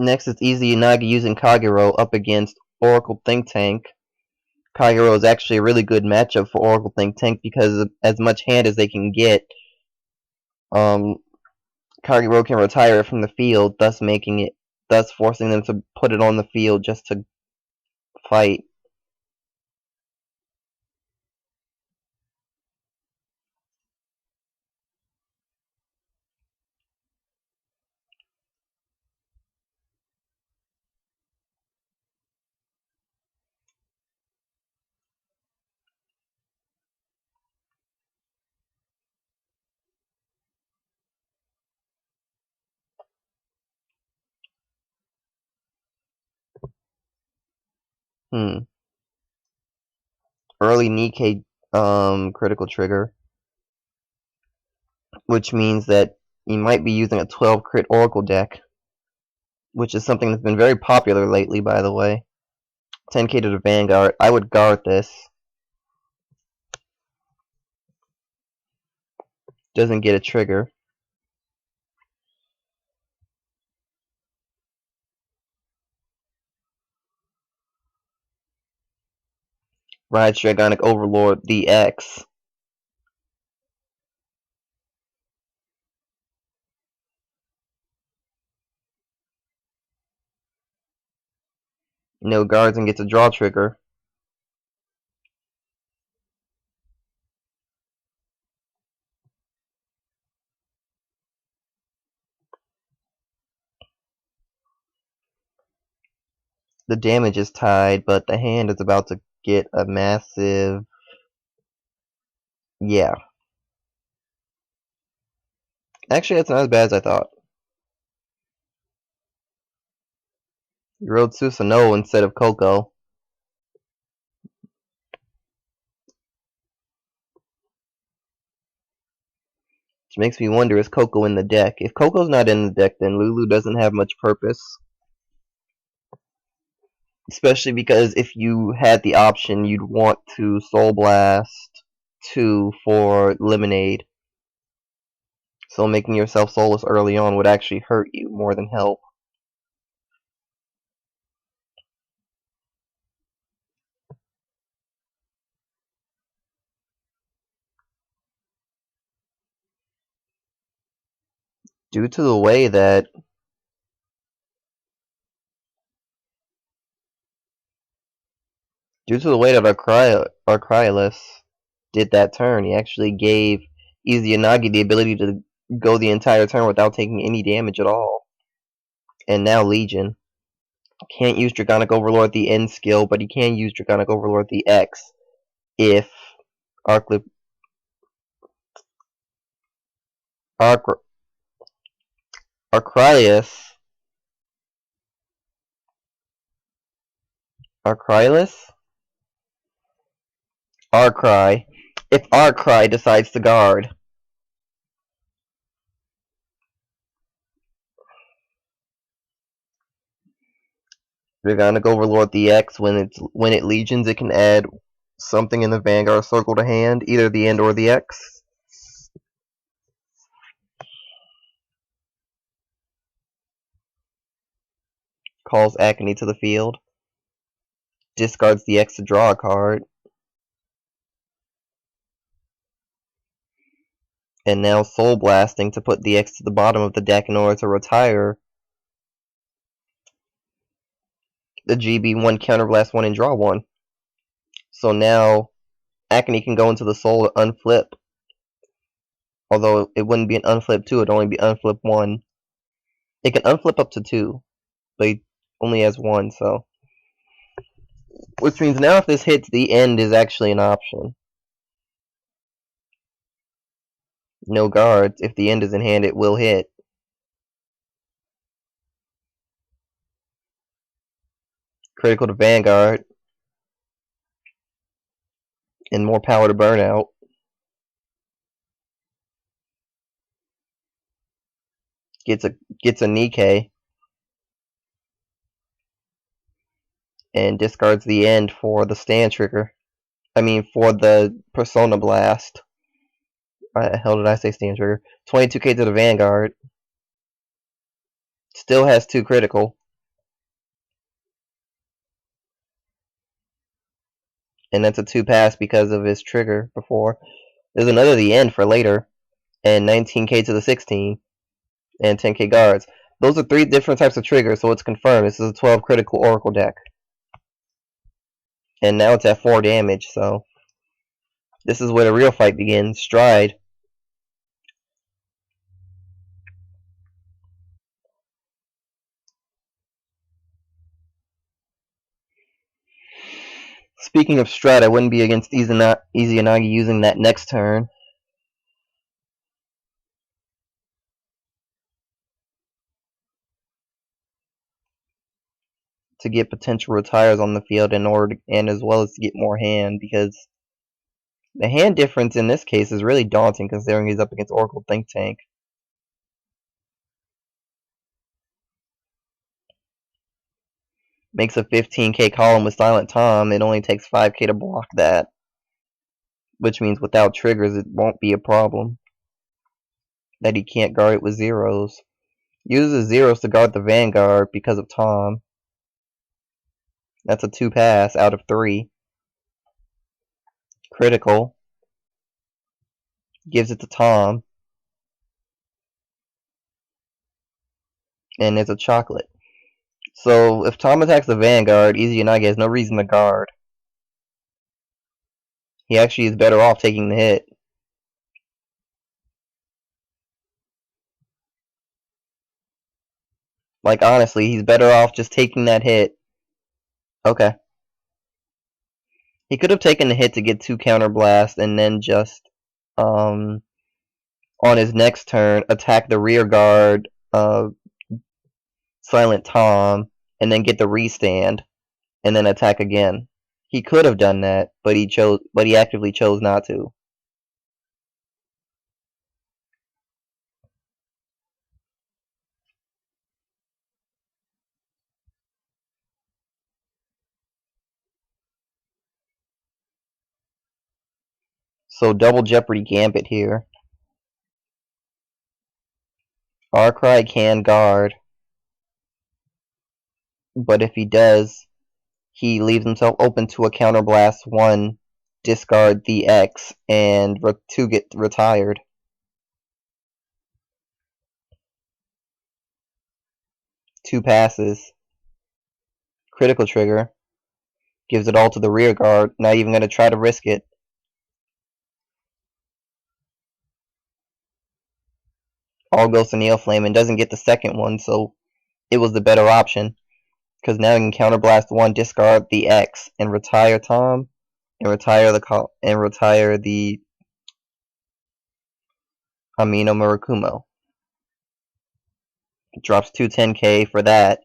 Next is Izayanagi using Kagero up against Oracle Think Tank. Kagero is actually a really good matchup for Oracle Think Tank because as much hand as they can get, Kagero can retire it from the field, thus forcing them to put it on the field just to fight. Early Nikkei critical trigger, which means that you might be using a 12 crit Oracle deck, which is something that's been very popular lately, by the way. 10k to the Vanguard. I would guard this. Doesn't get a trigger. Rides Dragonic Overlord the X. No guards and gets a draw trigger. The damage is tied, but the hand is about to get a massive... yeah. Actually, that's not as bad as I thought. You rode Susanoo instead of Coco. Which makes me wonder, is Coco in the deck? If Coco's not in the deck, then Lulu doesn't have much purpose. Especially because if you had the option, you'd want to Soul Blast 2 for Lemonade. So making yourself soulless early on would actually hurt you more than help. Due to the way that Arcryalis did that turn, he actually gave Izayanagi the ability to go the entire turn without taking any damage at all. And now Legion. Can't use Dragonic Overlord the N skill, but he can use Dragonic Overlord the X if Arcryalis. Arcry. If Arcry decides to guard. Dragonic Overlord the X, when it legions, it can add something in the Vanguard circle to hand, either the End or the X. Calls Acne to the field. Discards the X to draw a card. And now Soul Blasting to put the X to the bottom of the deck in order to retire the GB1 Counterblast 1 and draw 1. So now Acne can go into the Soul to unflip. Although it wouldn't be an unflip 2, it'd only be unflip 1. It can unflip up to 2, but he only has 1, so. Which means now if this hits, the End is actually an option. No guards. If the End is in hand, it will hit. Critical to Vanguard. And more power to Burnout. Gets a Nikkei. And discards the End for the stand trigger. I mean, for the Persona Blast. Why the hell did I say stand trigger? 22k to the Vanguard. Still has 2 critical. And that's a 2-pass because of his trigger before. There's another the end for later. And 19k to the 16. And 10k guards. Those are 3 different types of triggers, so it's confirmed. This is a 12 critical Oracle deck. And now it's at 4 damage, so this is where the real fight begins. Stride. Speaking of Stride, I wouldn't be against Izayanagi using that next turn. To get potential retires on the field and as well as to get more hand, because the hand difference in this case is really daunting considering he's up against Oracle Think Tank. Makes a 15k column with Silent Tom. It only takes 5k to block that, which means without triggers it won't be a problem. That he can't guard it with zeros. Uses zeros to guard the Vanguard because of Tom. That's a 2-pass out of 3. Critical. Gives it to Tom. And it's a chocolate. So if Tom attacks the Vanguard, Izayanagi has no reason to guard. He actually is better off taking the hit. Like, honestly, he's better off just taking that hit. Okay. He could have taken the hit to get 2 counterblast and then just, on his next turn, attack the rear guard of Silent Tom and then get the restand and then attack again. He could have done that, but he actively chose not to. So double Jeopardy Gambit here. Arcry can guard, but if he does, he leaves himself open to a counterblast 1, discard the X, and 2 get retired. Two passes. Critical trigger. Gives it all to the rear guard. Not even going to try to risk it. All goes to Neoflame and doesn't get the second one, so it was the better option. Because now he can counterblast 1, discard the X, and retire Tom, and retire the Amino Murakumo. Drops 210k for that.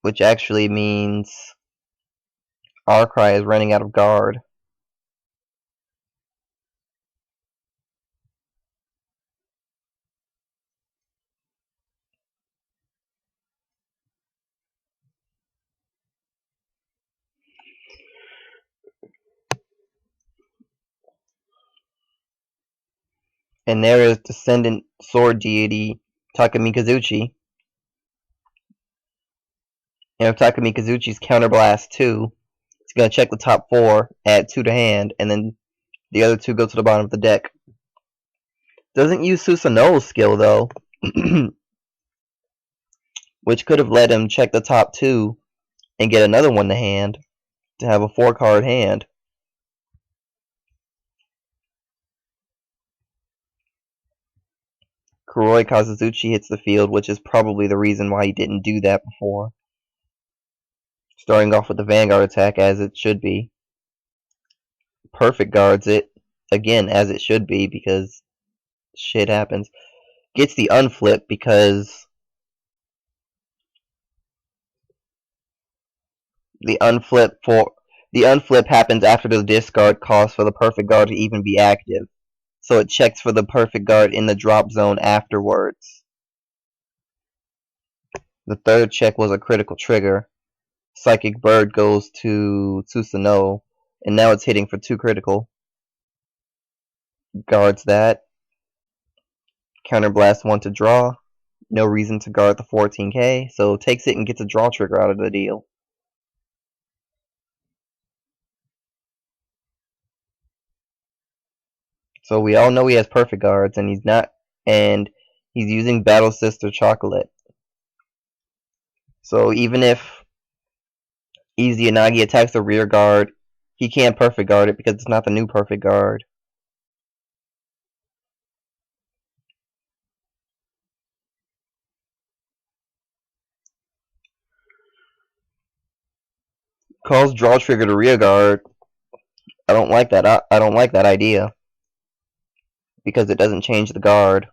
Which actually means Arcry is running out of guard. And there is Descendant Sword Deity Takamikazuchi. And if Takamikazuchi's counterblast 2, it's going to check the top 4, add 2 to hand, and then the other 2 go to the bottom of the deck. Doesn't use Susanoo's skill though, which could have let him check the top 2 and get another one to hand to have a 4-card hand. Kuroi Kazuzuchi hits the field, which is probably the reason why he didn't do that before. Starting off with the Vanguard attack, as it should be. Perfect guards it, again, as it should be, because shit happens. Gets the unflip because the unflip happens after the discard cost for the perfect guard to even be active. So it checks for the perfect guard in the drop zone afterwards. The third check was a critical trigger. Psychic Bird goes to Susanoo, and now it's hitting for 2 critical. Guards that. Counterblast 1 to draw. No reason to guard the 14k, so takes it and gets a draw trigger out of the deal. So we all know he has perfect guards, and he's using Battle Sister Chocolate. So even if Izayanagi attacks the rear guard, he can't perfect guard it because it's not the new perfect guard. Calls draw trigger to rear guard. I don't like that. I don't like that idea because it doesn't change the guard.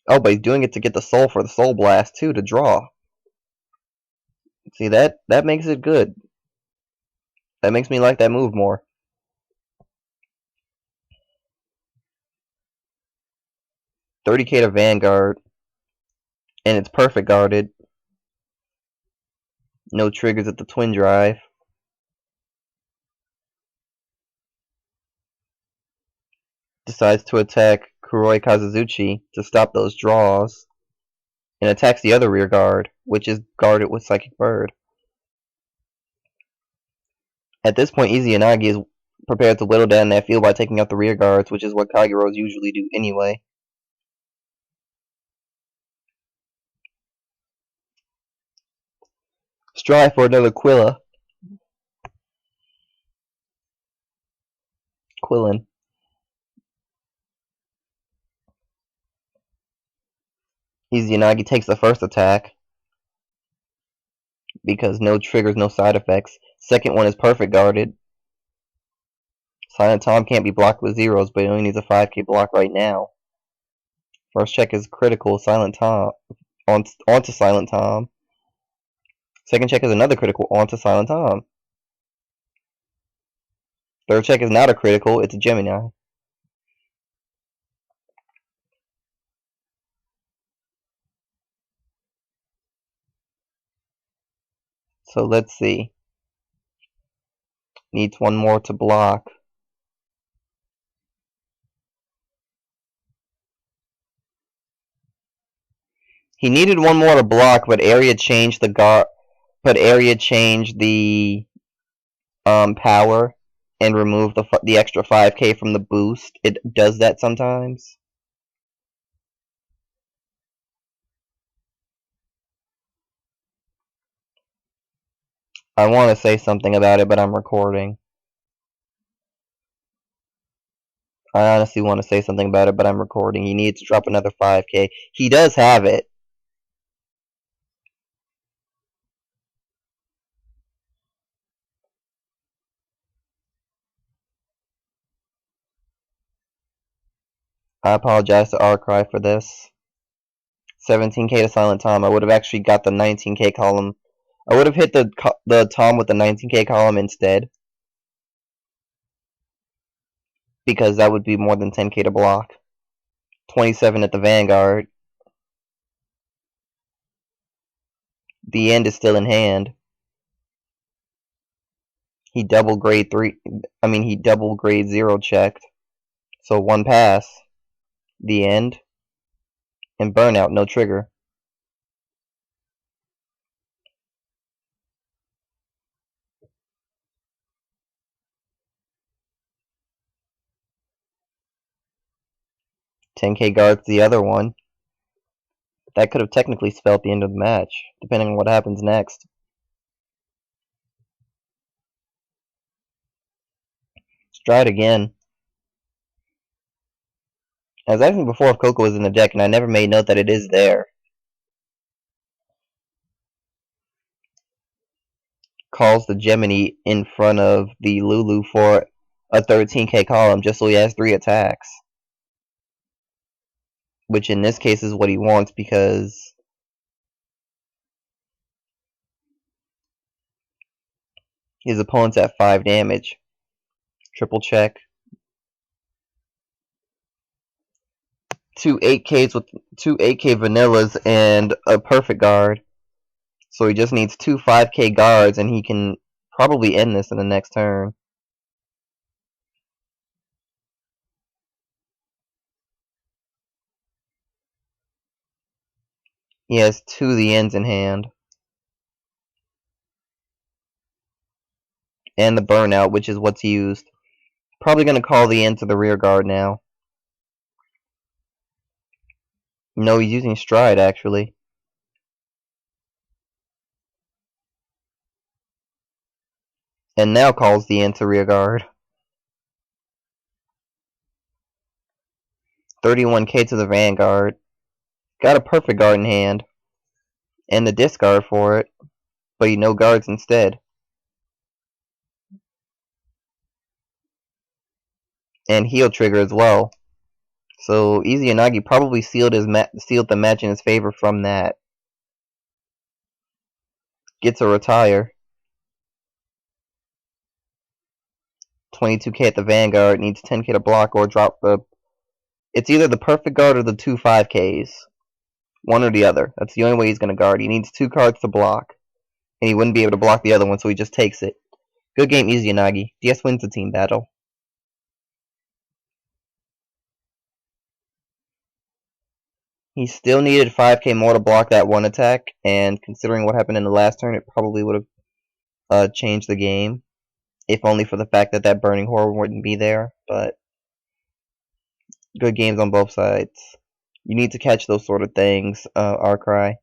Oh, but he's doing it to get the soul for the soul blast too to draw. See, that makes it good. That makes me like that move more. $30k to Vanguard, and it's perfect guarded. No triggers at the twin drive. Decides to attack Kuroi Kazuzuchi to stop those draws, and attacks the other rear guard, which is guarded with Psychic Bird. At this point, Izayanagi is prepared to whittle down that field by taking out the rear guards, which is what Kageros usually do anyway. Strive for another Quillin. Izayanagi takes the first attack because no triggers, no side effects. Second one is perfect guarded. Silent Tom can't be blocked with zeros, but he only needs a 5k block right now. First check is critical, Silent Tom. Onto Silent Tom. Second check is another critical, onto Silent Tom. Third check is not a critical, it's a Gemini. So let's see. Needs one more to block. He needed one more to block, but Area changed the power and removed the extra 5k from the boost. It does that sometimes. I want to say something about it, but I'm recording. I honestly want to say something about it, but I'm recording. He needs to drop another 5k. He does have it. I apologize to Arcry for this. 17k to Silent Tom. I would have actually got the 19k column. I would have hit the Tom with the 19k column instead, because that would be more than 10k to block. 27 at the Vanguard. The end is still in hand. He double grade 0 checked. So one pass. The end. And burnout, no trigger. $10k guards the other one. That could have technically spelled the end of the match, depending on what happens next. Let's try it again. I was asking before if Coco was in the deck, and I never made note that it is there. Calls the Gemini in front of the Lulu for a 13k column just so he has 3 attacks. Which in this case is what he wants because his opponent's at 5 damage. Triple check. 2 8Ks with 2 8K vanillas and a perfect guard. So he just needs 2 5K guards and he can probably end this in the next turn. He has 2 the ends in hand. And the burnout, which is what's used. Probably going to call the end to the rear guard now. No, he's using stride, actually. And now calls the end to rear guard. 31k to the vanguard. Got a perfect guard in hand. And the discard for it. But he no guards instead. And heal trigger as well. So Izayanagi probably sealed the match in his favor from that. Gets a retire. 22k at the vanguard. Needs 10k to block or drop the... It's either the perfect guard or the 2 5ks. One or the other. That's the only way he's going to guard. He needs 2 cards to block. And he wouldn't be able to block the other one, so he just takes it. Good game, Izayanagi. DS wins the team battle. He still needed 5k more to block that one attack, and considering what happened in the last turn, it probably would have changed the game. If only for the fact that that Burning Horror wouldn't be there, but good games on both sides. You need to catch those sort of things, Arcry.